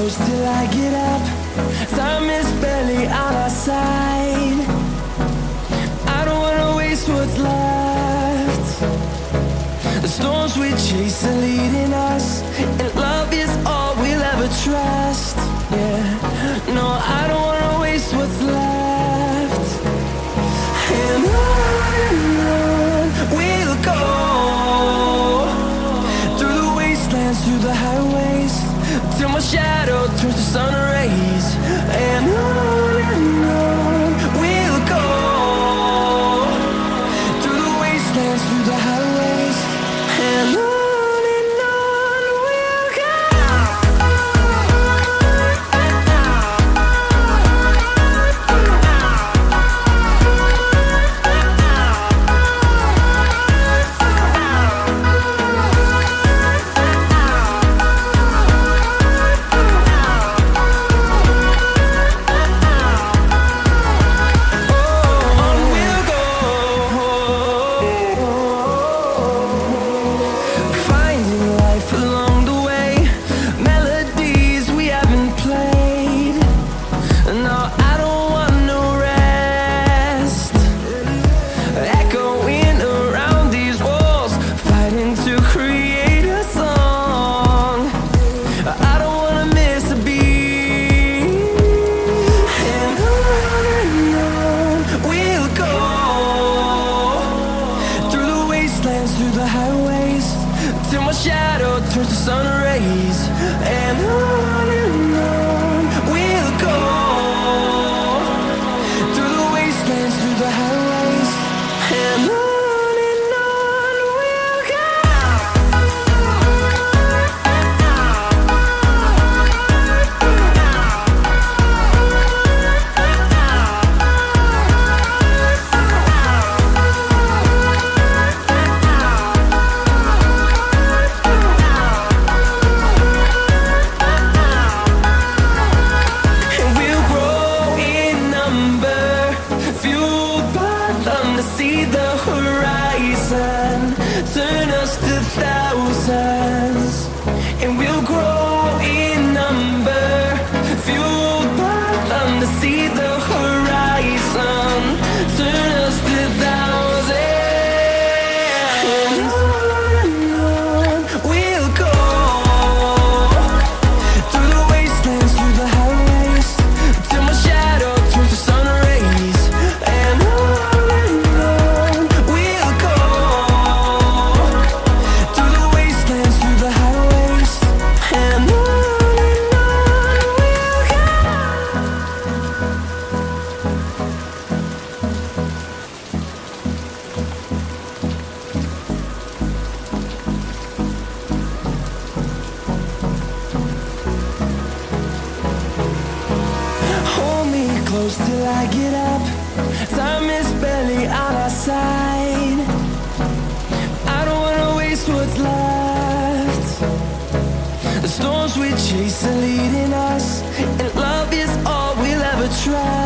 close till I get up. Time is barely on our side. I don't wanna waste what's left. The storms we chase are leading us, and love is all we'll ever trust. Yeah, no, I don't wanna waste what's left. And on we'll go, through the wastelands, through the highways, till my shadow turns to sun rays. And on we'll go, through the wastelands, through the highways, and on we'll go. Through the highways, till my shadow turns to sun rays. And on we'll go, through the wastelands, through the highways, and on we'll go. See the horizon, turn us to thousands, and we'll grow in number, fueled by them. To see the horizon, turn us to thousands, and on we'll go, through the wastelands, through the highways, till my shadow turns to sun rays. And close till I get up. Time is barely on our side. I don't wanna waste what's left. The storms we chase are leading us, and love is all we'll ever try.